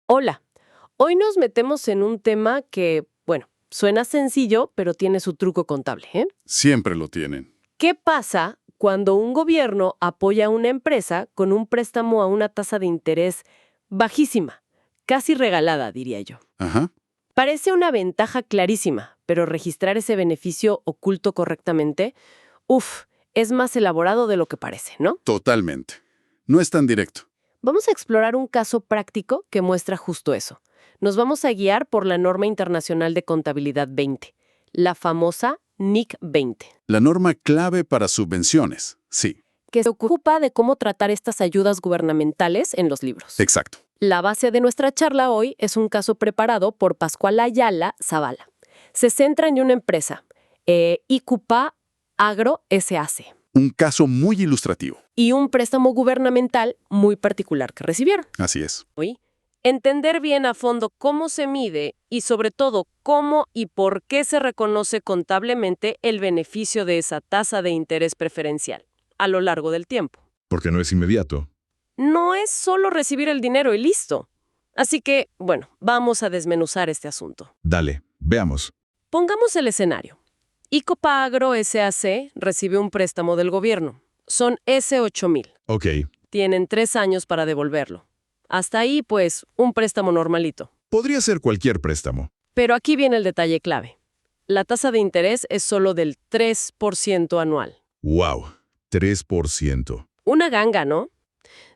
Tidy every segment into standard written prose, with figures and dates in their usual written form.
Hola, hoy nos metemos en un tema que, bueno, suena sencillo, pero tiene su truco contable, ¿eh? Siempre lo tienen. ¿Qué pasa cuando un gobierno apoya a una empresa con un préstamo a una tasa de interés bajísima, casi regalada, diría yo? Ajá, Parece una ventaja clarísima, pero registrar ese beneficio oculto correctamente, es más elaborado de lo que parece, ¿no? totalmente. No es tan directo. Vamos a explorar un caso práctico que muestra justo eso. Nos vamos a guiar por la Norma Internacional de Contabilidad 20, la famosa NIC 20, La norma clave para subvenciones. Sí, que se ocupa de cómo tratar estas ayudas gubernamentales en los libros. exacto. La base de nuestra charla hoy es un caso preparado por Pascual Ayala Zavala. Se centra en una empresa, ICUPA Agro SAC, Un caso muy ilustrativo. y un préstamo gubernamental muy particular que recibieron. Así es. Hoy, entender bien a fondo cómo se mide y sobre todo cómo y por qué se reconoce contablemente el beneficio de esa tasa de interés preferencial a lo largo del tiempo. Porque no es inmediato. No es solo recibir el dinero y listo. Así que, bueno, vamos a desmenuzar este asunto. Dale, veamos. Pongamos el escenario. ICOPA Agro SAC recibe un préstamo del gobierno. Son S8000. Ok, Tienen 3 años para devolverlo. Hasta ahí, pues, un préstamo normalito. podría ser cualquier préstamo. Pero aquí viene el detalle clave. La tasa de interés es solo del 3% anual. ¡Wow! 3%. Una ganga, ¿no?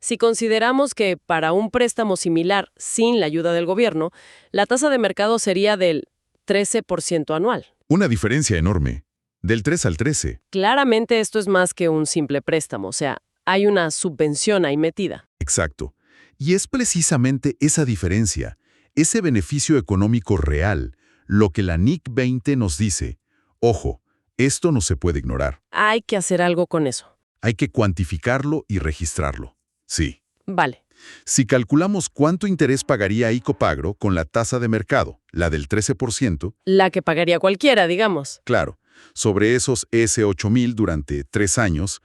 Si consideramos que para un préstamo similar sin la ayuda del gobierno, la tasa de mercado sería del 13% anual. Una diferencia enorme. Del 3 al 13. Claramente esto es más que un simple préstamo, o sea, hay una subvención ahí metida. Exacto. Y es precisamente esa diferencia, ese beneficio económico real, lo que la NIC 20 nos dice. Ojo, esto no se puede ignorar. Hay que hacer algo con eso. Hay que cuantificarlo y registrarlo. Sí. Vale. Si calculamos cuánto interés pagaría ICOPAGRO con la tasa de mercado, la del 13%, La que pagaría cualquiera, digamos. claro, sobre esos S8000 durante 3 años,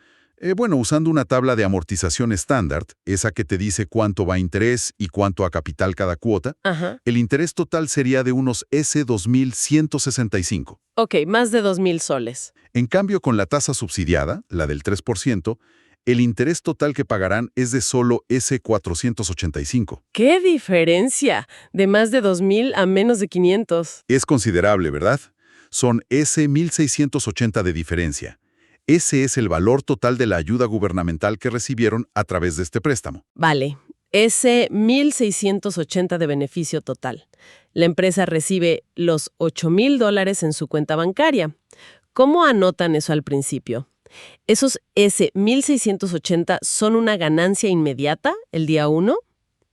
usando una tabla de amortización estándar, esa que te dice cuánto va a interés y cuánto a capital cada cuota, Ajá. el interés total sería de unos S2165. Ok, más de 2,000 soles. En cambio, con la tasa subsidiada, la del 3%, el interés total que pagarán es de solo S485. ¡Qué diferencia! De más de 2,000 a menos de 500. Es considerable, ¿verdad? Son S1680 de diferencia. Ese es el valor total de la ayuda gubernamental que recibieron a través de este préstamo. Vale, ese 1,680 de beneficio total. La empresa recibe los $8,000 en su cuenta bancaria. ¿Cómo anotan eso al principio? ¿Esos S 1,680 son una ganancia inmediata el día 1?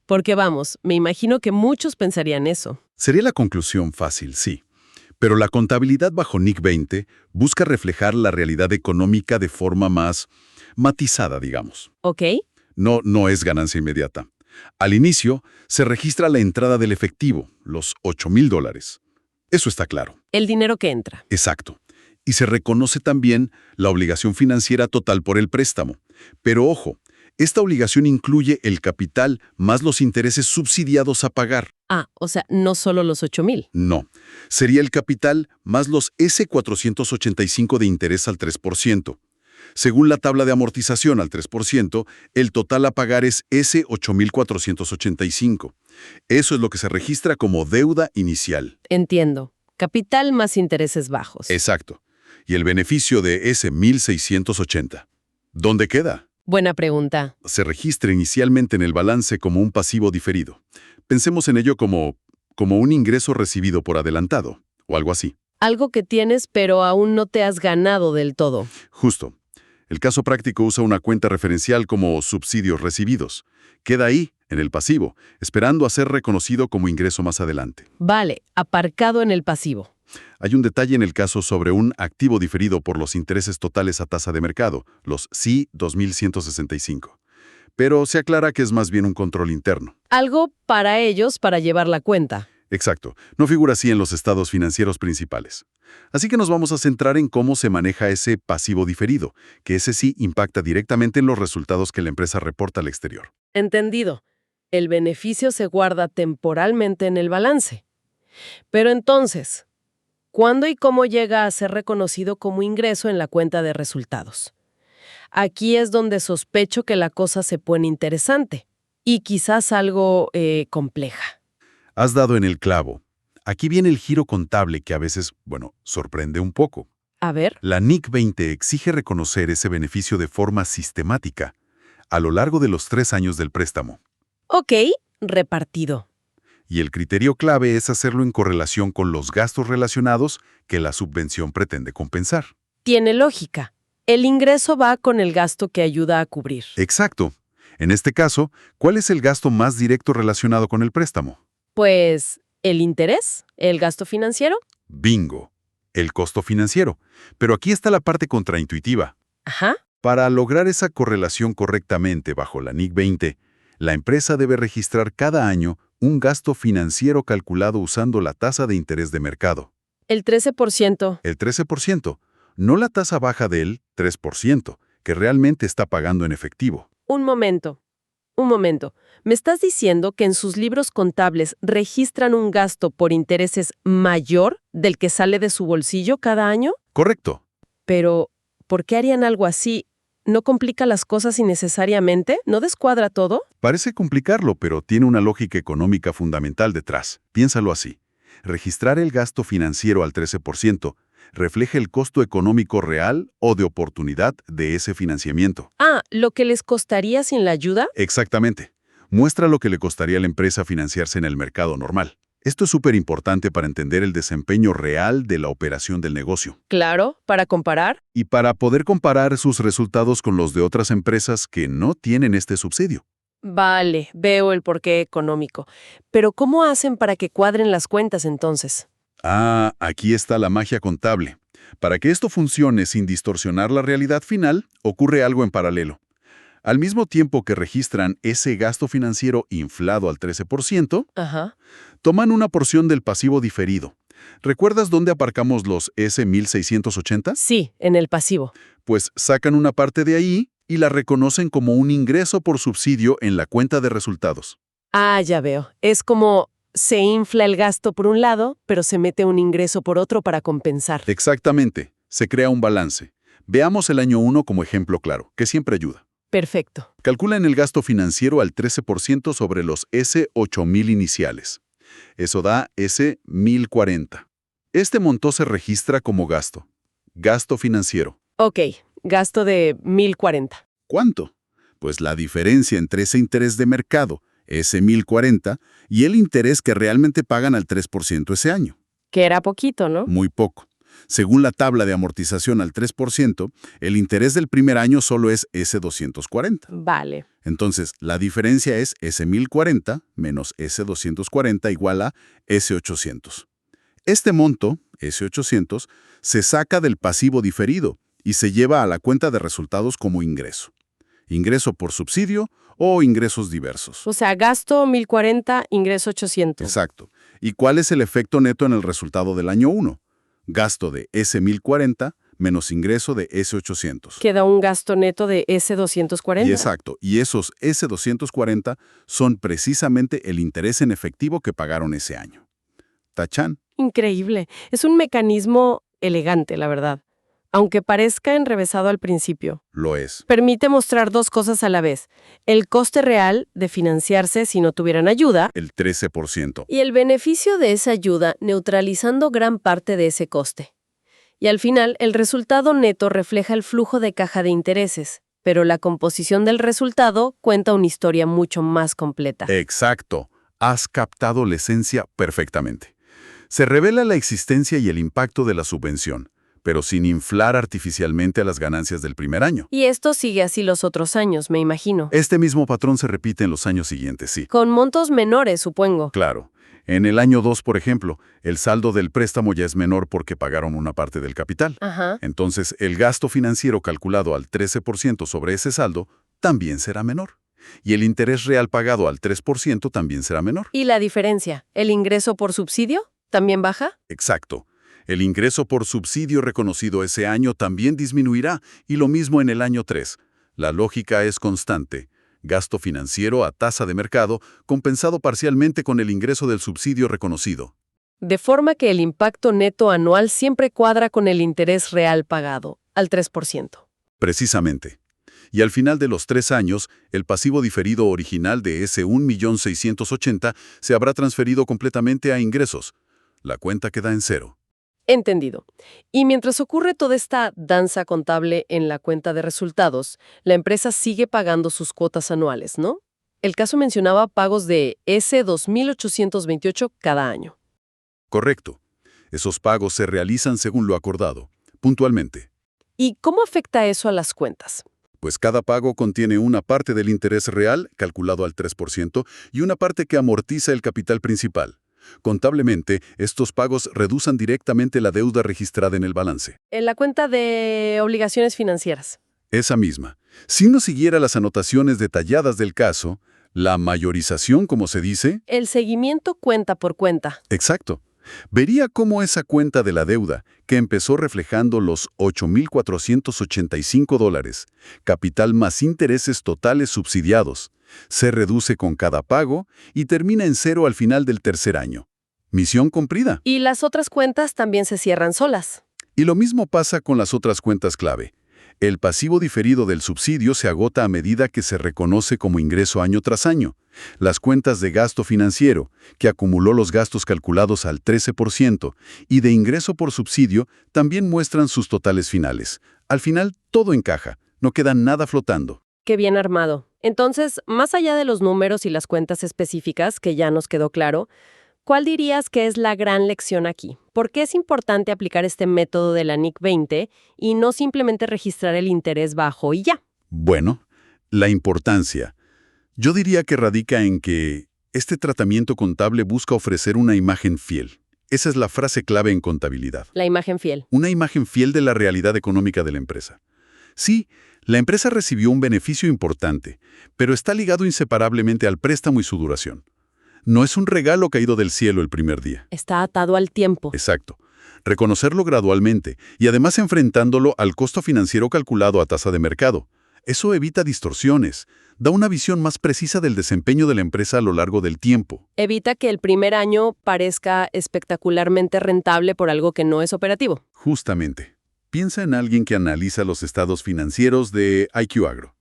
Porque vamos, me imagino que muchos pensarían eso. Sería la conclusión fácil, sí. Pero la contabilidad bajo NIC 20 busca reflejar la realidad económica de forma más matizada, digamos. ¿Ok? No es ganancia inmediata. Al inicio, se registra la entrada del efectivo, los $8,000. Eso está claro. El dinero que entra. Exacto. Y se reconoce también la obligación financiera total por el préstamo. Pero ojo, esta obligación incluye el capital más los intereses subsidiados a pagar. Ah, o sea, no solo los 8,000. No, sería el capital más los S485 de interés al 3%. Según la tabla de amortización al 3%, el total a pagar es S8485. Eso es lo que se registra como deuda inicial. Entiendo. Capital más intereses bajos. Exacto. Y el beneficio de ese 1680. ¿Dónde queda? Buena pregunta. Se registra inicialmente en el balance como un pasivo diferido. Pensemos en ello como un ingreso recibido por adelantado, o algo así. Algo que tienes pero aún no te has ganado del todo. Justo. El caso práctico usa una cuenta referencial como subsidios recibidos. Queda ahí, en el pasivo, esperando a ser reconocido como ingreso más adelante. Vale, aparcado en el pasivo. Hay un detalle en el caso sobre un activo diferido por los intereses totales a tasa de mercado, los CI 2165. Pero se aclara que es más bien un control interno. Algo para ellos para llevar la cuenta. Exacto, no figura así en los estados financieros principales. Así que nos vamos a centrar en cómo se maneja ese pasivo diferido, que ese sí impacta directamente en los resultados que la empresa reporta al exterior. Entendido. El beneficio se guarda temporalmente en el balance. Pero entonces, ¿cuándo y cómo llega a ser reconocido como ingreso en la cuenta de resultados? Aquí es donde sospecho que la cosa se pone interesante y quizás algo compleja. Has dado en el clavo. Aquí viene el giro contable que a veces, sorprende un poco. A ver, La NIC 20 exige reconocer ese beneficio de forma sistemática, a lo largo de los 3 años del préstamo. ok, repartido. Y el criterio clave es hacerlo en correlación con los gastos relacionados que la subvención pretende compensar. Tiene lógica. El ingreso va con el gasto que ayuda a cubrir. Exacto. En este caso, ¿cuál es el gasto más directo relacionado con el préstamo? Pues, ¿el interés? ¿El gasto financiero? Bingo. El costo financiero. Pero aquí está la parte contraintuitiva. Ajá. Para lograr esa correlación correctamente bajo la NIC 20, la empresa debe registrar cada año un gasto financiero calculado usando la tasa de interés de mercado. El 13%. El 13%, no la tasa baja del 3%, que realmente está pagando en efectivo. Un momento. ¿Me estás diciendo que en sus libros contables registran un gasto por intereses mayor del que sale de su bolsillo cada año? Correcto. Pero, ¿por qué harían algo así? ¿No complica las cosas innecesariamente? ¿No descuadra todo? Parece complicarlo, pero tiene una lógica económica fundamental detrás. Piénsalo así. Registrar el gasto financiero al 13% refleja el costo económico real o de oportunidad de ese financiamiento. Ah, ¿lo que les costaría sin la ayuda? Exactamente. Muestra lo que le costaría a la empresa financiarse en el mercado normal. Esto es súper importante para entender el desempeño real de la operación del negocio. Claro, para comparar. Y para poder comparar sus resultados con los de otras empresas que no tienen este subsidio. Vale, veo el porqué económico. Pero ¿cómo hacen para que cuadren las cuentas entonces? Ah, aquí está la magia contable. Para que esto funcione sin distorsionar la realidad final, ocurre algo en paralelo. Al mismo tiempo que registran ese gasto financiero inflado al 13%, Ajá. toman una porción del pasivo diferido. ¿Recuerdas dónde aparcamos los S1680? Sí, en el pasivo. Pues sacan una parte de ahí y la reconocen como un ingreso por subsidio en la cuenta de resultados. Ah, ya veo. Es como se infla el gasto por un lado, pero se mete un ingreso por otro para compensar. Exactamente. Se crea un balance. Veamos el año 1 como ejemplo claro, que siempre ayuda. Perfecto. Calculan el gasto financiero al 13% sobre los S8000 iniciales. Eso da S1040. Este monto se registra como gasto. Gasto financiero. Ok, gasto de 1040. ¿Cuánto? Pues la diferencia entre ese interés de mercado, ese 1040, y el interés que realmente pagan al 3% ese año. Que era poquito, ¿no? Muy poco. Según la tabla de amortización al 3%, el interés del primer año solo es ese 240. Vale. Entonces, la diferencia es ese 1040 menos ese 240 igual a ese 800. Este monto, ese 800, se saca del pasivo diferido y se lleva a la cuenta de resultados como ingreso. Ingreso por subsidio o ingresos diversos. O sea, gasto 1040, ingreso 800. Exacto. ¿Y cuál es el efecto neto en el resultado del año 1? Gasto de ese 1040 menos ingreso de ese 800. Queda un gasto neto de ese 240. Y exacto. Y esos ese 240 son precisamente el interés en efectivo que pagaron ese año. ¿Tachán? Increíble. Es un mecanismo elegante, la verdad. Aunque parezca enrevesado al principio. Lo es. Permite mostrar dos cosas a la vez. El coste real de financiarse si no tuvieran ayuda El 13%. y el beneficio de esa ayuda neutralizando gran parte de ese coste. Y al final, el resultado neto refleja el flujo de caja de intereses, pero la composición del resultado cuenta una historia mucho más completa. Exacto. Has captado la esencia perfectamente. Se revela la existencia y el impacto de la subvención, pero sin inflar artificialmente a las ganancias del primer año. Y esto sigue así los otros años, me imagino. Este mismo patrón se repite en los años siguientes, sí. Con montos menores, supongo. Claro. En el año 2, por ejemplo, el saldo del préstamo ya es menor porque pagaron una parte del capital. Ajá. Entonces, el gasto financiero calculado al 13% sobre ese saldo también será menor. Y el interés real pagado al 3% también será menor. ¿Y la diferencia? ¿El ingreso por subsidio? ¿También baja? Exacto. El ingreso por subsidio reconocido ese año también disminuirá, y lo mismo en el año 3. La lógica es constante. gasto financiero a tasa de mercado, compensado parcialmente con el ingreso del subsidio reconocido. De forma que el impacto neto anual siempre cuadra con el interés real pagado, al 3%. Precisamente. Y al final de los 3 años, el pasivo diferido original de ese 1.680.000 se habrá transferido completamente a ingresos. La cuenta queda en cero. Entendido. Y mientras ocurre toda esta danza contable en la cuenta de resultados, la empresa sigue pagando sus cuotas anuales, ¿no? El caso mencionaba pagos de ese 2.828 cada año. Correcto. Esos pagos se realizan según lo acordado, puntualmente. ¿Y cómo afecta eso a las cuentas? Pues cada pago contiene una parte del interés real, calculado al 3%, y una parte que amortiza el capital principal. Contablemente, estos pagos reducen directamente la deuda registrada en el balance. En la cuenta de obligaciones financieras. Esa misma. Si no siguiera las anotaciones detalladas del caso, la mayorización, como se dice... El seguimiento cuenta por cuenta. Exacto. Vería cómo esa cuenta de la deuda, que empezó reflejando los $8.485, capital más intereses totales subsidiados, se reduce con cada pago y termina en cero al final del tercer año. Misión cumplida. Y las otras cuentas también se cierran solas. Y lo mismo pasa con las otras cuentas clave. El pasivo diferido del subsidio se agota a medida que se reconoce como ingreso año tras año. Las cuentas de gasto financiero, que acumuló los gastos calculados al 13%, y de ingreso por subsidio, también muestran sus totales finales. Al final, todo encaja, no queda nada flotando. Qué bien armado. Entonces, más allá de los números y las cuentas específicas, que ya nos quedó claro, ¿cuál dirías que es la gran lección aquí? ¿Por qué es importante aplicar este método de la NIC 20 y no simplemente registrar el interés bajo y ya? Bueno, la importancia. Yo diría que radica en que este tratamiento contable busca ofrecer una imagen fiel. Esa es la frase clave en contabilidad. La imagen fiel. Una imagen fiel de la realidad económica de la empresa. Sí, la empresa recibió un beneficio importante, pero está ligado inseparablemente al préstamo y su duración. No es un regalo caído del cielo el primer día. Está atado al tiempo. Exacto. Reconocerlo gradualmente y además enfrentándolo al costo financiero calculado a tasa de mercado. Eso evita distorsiones, da una visión más precisa del desempeño de la empresa a lo largo del tiempo. Evita que el primer año parezca espectacularmente rentable por algo que no es operativo. Justamente. Piensa en alguien que analiza los estados financieros de IQ Agro.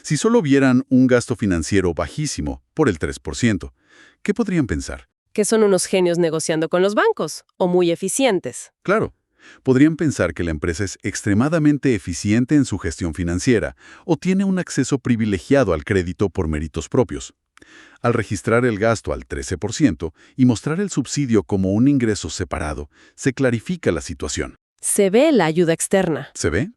Si solo vieran un gasto financiero bajísimo, por el 3%, ¿qué podrían pensar? Que son unos genios negociando con los bancos, o muy eficientes. Claro, podrían pensar que la empresa es extremadamente eficiente en su gestión financiera o tiene un acceso privilegiado al crédito por méritos propios. Al registrar el gasto al 13% y mostrar el subsidio como un ingreso separado, se clarifica la situación. Se ve la ayuda externa. ¿Se ve?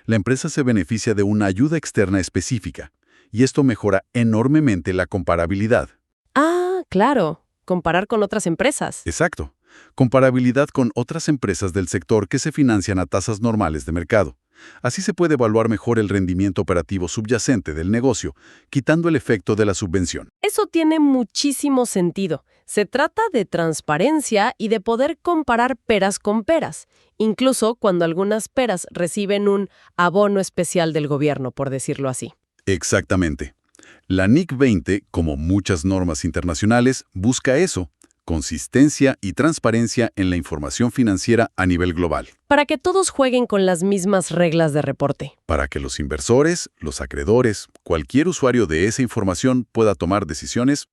La empresa se beneficia de una ayuda externa específica, y esto mejora enormemente la comparabilidad. Ah, claro. Comparar con otras empresas. Exacto. Comparabilidad con otras empresas del sector que se financian a tasas normales de mercado. Así se puede evaluar mejor el rendimiento operativo subyacente del negocio, quitando el efecto de la subvención. Eso tiene muchísimo sentido. Se trata de transparencia y de poder comparar peras con peras, incluso cuando algunas peras reciben un abono especial del gobierno, por decirlo así. Exactamente. La NIC 20, como muchas normas internacionales, busca eso: consistencia y transparencia en la información financiera a nivel global. Para que todos jueguen con las mismas reglas de reporte. Para que los inversores, los acreedores, cualquier usuario de esa información pueda tomar decisiones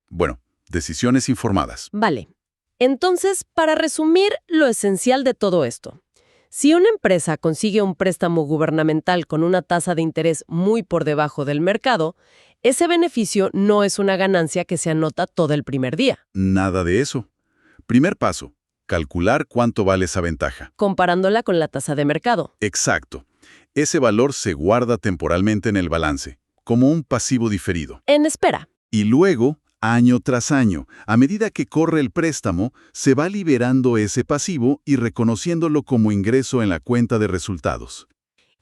informadas. Vale. Entonces, para resumir lo esencial de todo esto. Si una empresa consigue un préstamo gubernamental con una tasa de interés muy por debajo del mercado, ese beneficio no es una ganancia que se anota todo el primer día. Nada de eso. Primer paso: calcular cuánto vale esa ventaja. Comparándola con la tasa de mercado. Exacto. Ese valor se guarda temporalmente en el balance, como un pasivo diferido. En espera. Y luego, año tras año, a medida que corre el préstamo, se va liberando ese pasivo y reconociéndolo como ingreso en la cuenta de resultados.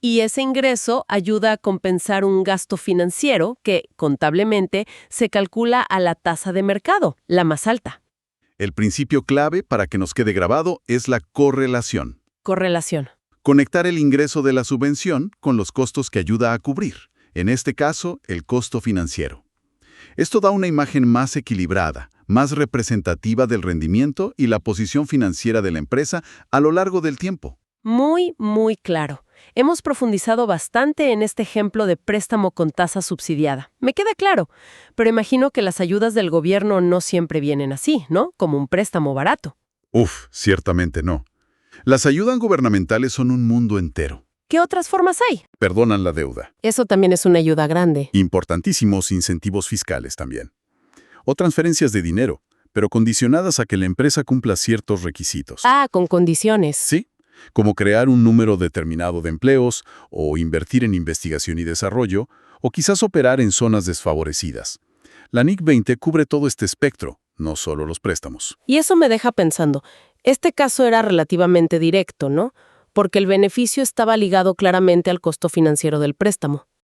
Y ese ingreso ayuda a compensar un gasto financiero que, contablemente, se calcula a la tasa de mercado, la más alta. El principio clave para que nos quede grabado es la correlación. Correlación. Conectar el ingreso de la subvención con los costos que ayuda a cubrir, en este caso, el costo financiero. Esto da una imagen más equilibrada, más representativa del rendimiento y la posición financiera de la empresa a lo largo del tiempo. Muy, muy claro. Hemos profundizado bastante en este ejemplo de préstamo con tasa subsidiada. Me queda claro, pero imagino que las ayudas del gobierno no siempre vienen así, ¿no? Como un préstamo barato. Ciertamente no. Las ayudas gubernamentales son un mundo entero. ¿Qué otras formas hay? Perdonan la deuda. Eso también es una ayuda grande. Importantísimos incentivos fiscales también. O transferencias de dinero, pero condicionadas a que la empresa cumpla ciertos requisitos. Ah, con condiciones. Sí, como crear un número determinado de empleos, o invertir en investigación y desarrollo, o quizás operar en zonas desfavorecidas. La NIC 20 cubre todo este espectro, no solo los préstamos. Y eso me deja pensando, este caso era relativamente directo, ¿no? Porque el beneficio estaba ligado claramente al costo financiero del préstamo.